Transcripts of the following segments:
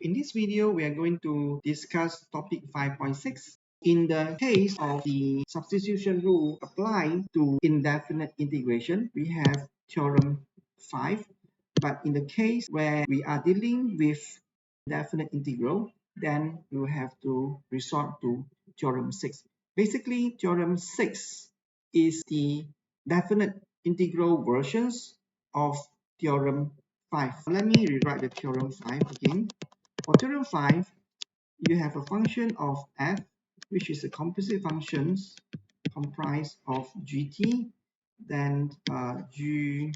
In this video, we are going to discuss topic 5.6. In the case of the substitution rule applying to indefinite integration, we have theorem 5. But in the case where we are dealing with definite integral, then you have to resort to theorem 6. Basically, theorem 6 is the definite integral versions of theorem 5. Let me rewrite the theorem 5 again. For theorem 5, you have a function of f, which is a composite functions comprised of gt, then g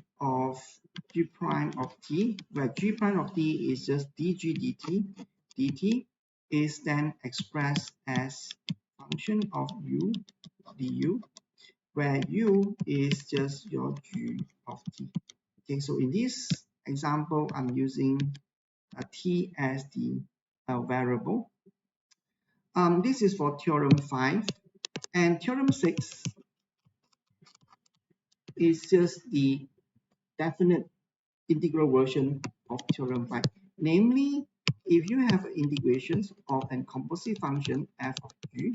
prime of t, where g prime of t is just dg dt. dt is then expressed as function of u du, where u is just your g of t. Okay, so in this example, I'm using t as the variable. This is for theorem 5, and theorem 6 is just the definite integral version of theorem 5. Namely, if you have integrations of a composite function f of g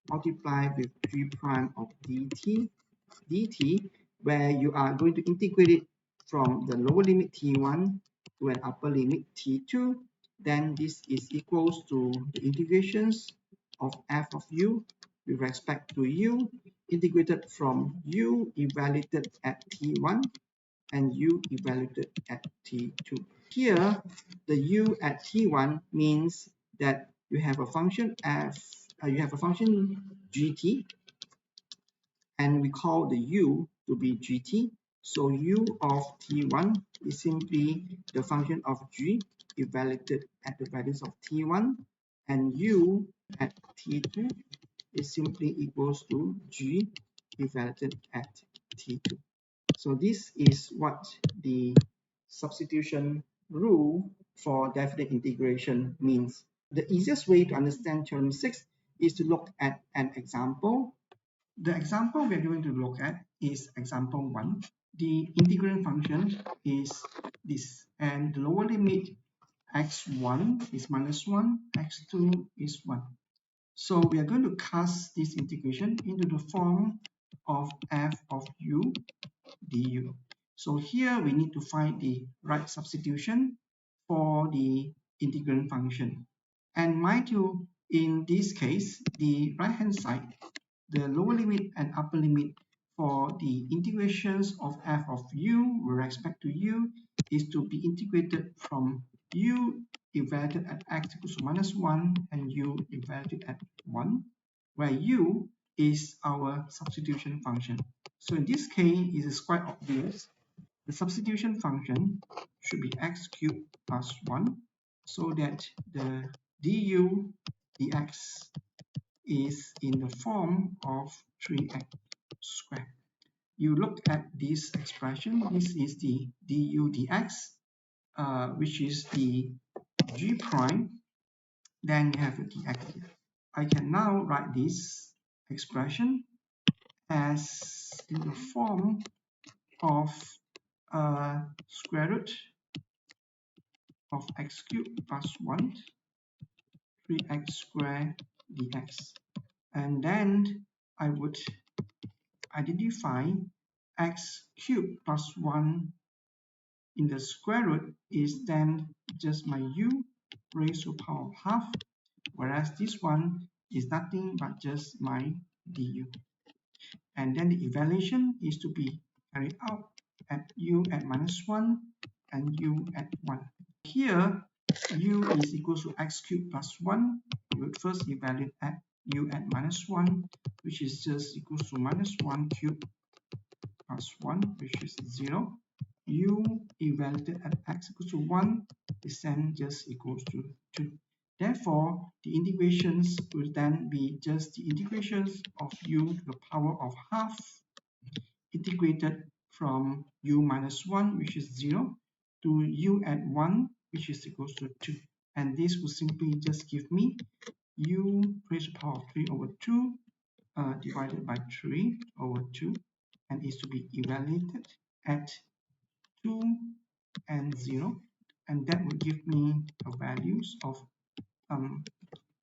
multiplied with g prime of dt, where you are going to integrate it from the lower limit t1 to an upper limit t2, then this is equals to the integrations of f of u with respect to u integrated from u evaluated at t1 and u evaluated at t2. Here, the u at t1 means that you have a function gt, and we call the u to be gt. So u of t1 is simply the function of g evaluated at the values of t1, and u at t2 is simply equals to g evaluated at t2. So this is what the substitution rule for definite integration means. The easiest way to understand theorem 6 is to look at an example. The example we're going to look at is example 1. The integrand function is this, and the lower limit x1 is minus 1, x2 is 1. So we are going to cast this integration into the form of f of u du. So here we need to find the right substitution for the integrand function. And mind you, in this case, the right hand side, the lower limit and upper limit for the integrations of f of u with respect to u is to be integrated from u evaluated at x equals to minus 1 and u evaluated at 1, where u is our substitution function. So in this case, it is quite obvious. The substitution function should be x cubed plus 1, so that the du dx is in the form of 3x squared. You look at this expression. This is the du dx, which is the g prime. Then you have a dx here. I can now write this expression as in the form of square root of x cubed plus 1, 3x squared dx. And then I would identify x cubed plus 1 in the square root is then just my u raised to the power of half, whereas this one is nothing but just my du. And then the evaluation is to be carried out at u at minus 1 and u at 1. Here, u is equal to x cubed plus 1. We would first evaluate at u at minus 1, which is just equals to minus 1 cubed plus 1, which is 0. U evaluated at x equals to 1 is then just equals to 2. Therefore, the integrations will then be just the integrations of u to the power of half integrated from u minus 1, which is 0, to u at 1, which is equals to 2. And this will simply just give me u raised to the power of 3 over 2 divided by 3 over 2, and is to be evaluated at 2 and 0. and that will give me the values of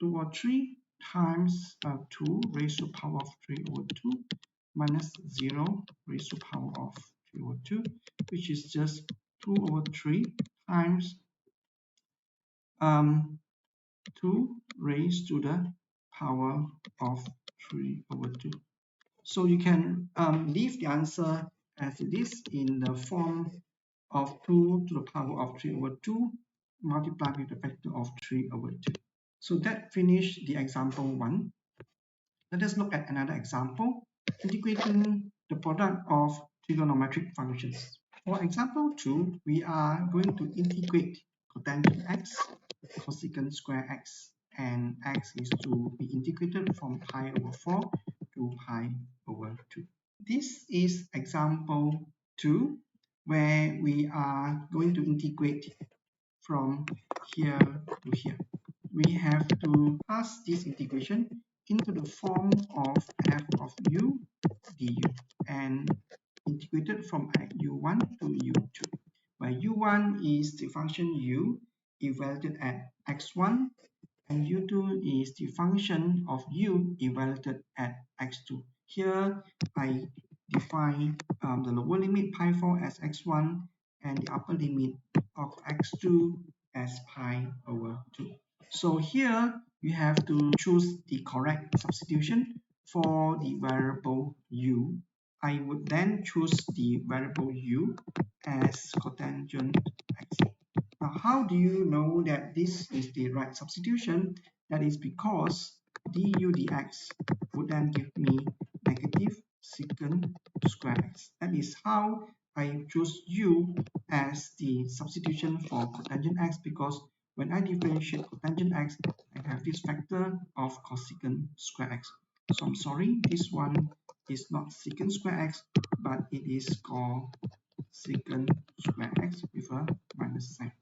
2 over 3 times 2 raised to the power of 3 over 2 minus 0 raised to the power of 3 over 2, which is just 2 over 3 times 2 raised to the power of 3 over 2. So you can leave the answer as it is in the form of 2 to the power of 3 over 2 multiplied with the factor of 3 over 2. So that finished the example 1. Let us look at another example, integrating the product of trigonometric functions. For example 2, we are going to integrate cotangent x, cosecant square x, and x is to be integrated from pi over 4 to pi over 2. This is example 2, where we are going to integrate from here to here. We have to pass this integration into the form of f of u du and integrated from u1 to u2, where u1 is the function u evaluated at x1 and u2 is the function of u evaluated at x2. Here I define the lower limit pi 4 as x1 and the upper limit of x2 as pi over 2. So here you have to choose the correct substitution for the variable u. I would then choose the variable u as cotangent x. Now, how do you know that this is the right substitution? That is because du dx would then give me negative secant square x. That is how I choose u as the substitution for cotangent x, because when I differentiate cotangent x, I have this factor of cosecant square x. So I'm sorry, this one is not secant square x, but it is called secant square x with a minus sign.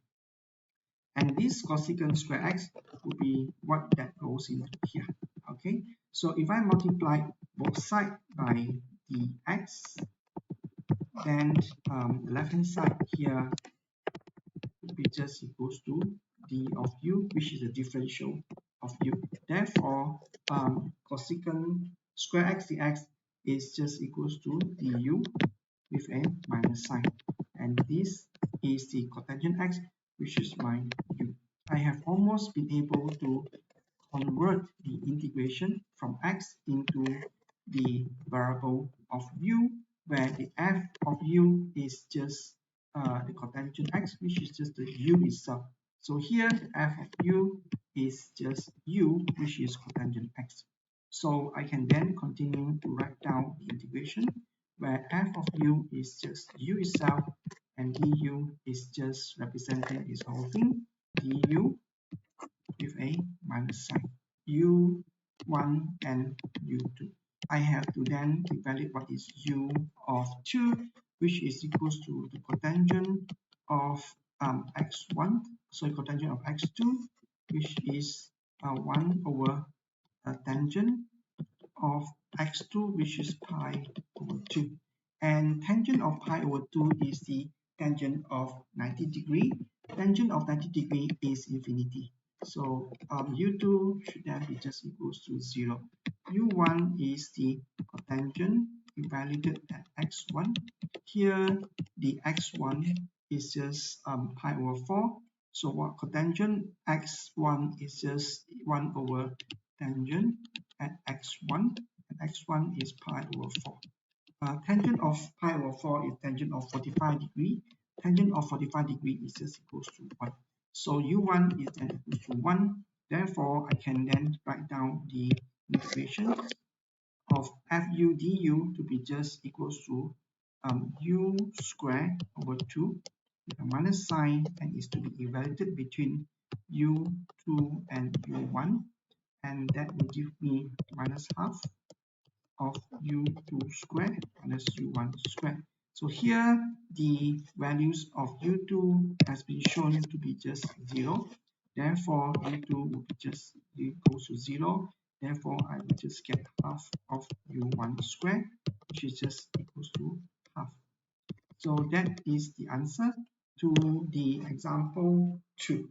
And this cosecant square x will be what that goes into here. Okay, so if I multiply both sides by the x, then the left hand side here will be just equals to d of u, which is the differential of u. Therefore, cosecant square x dx is just equals to du with a minus sign, and this is the cotangent x, which is my u. I have almost been able to convert the integration from x into the variable of u, where the f of u is just the cotangent x, which is just the u itself. So here the f of u is just u, which is cotangent x. So I can then continue to write down the integration, where f of u is just u itself and du is just representing this whole thing, du with a minus sign, u1 and u2. I have to then evaluate what is u of 2, which is equals to the cotangent of x1, so cotangent of x2, which is 1 over tangent of x2, which is pi over 2. And tangent of pi over 2 is the tangent of 90 degree. Tangent of 90 degree is infinity. So u2 should then be just equals to 0. u1 is the cotangent evaluated at x1. Here the x1 is just pi over 4. So what cotangent x1 is just 1 over tangent at x1, and x1 is pi over 4. Tangent of pi over 4 is tangent of 45 degree. Tangent of 45 degree is just equals to 1. So u1 is then equals to 1. Therefore, I can then write down the integration of fu du to be just equals to u squared over 2 with a minus sign, and is to be evaluated between u2 and u1, and that will give me minus half of u2 squared minus u1 squared. So here the values of u2 has been shown to be just 0. Therefore, u2 will be just equals to 0. Therefore, I will just get half of u1 squared, which is just equals to half. So that is the answer. to the example 2.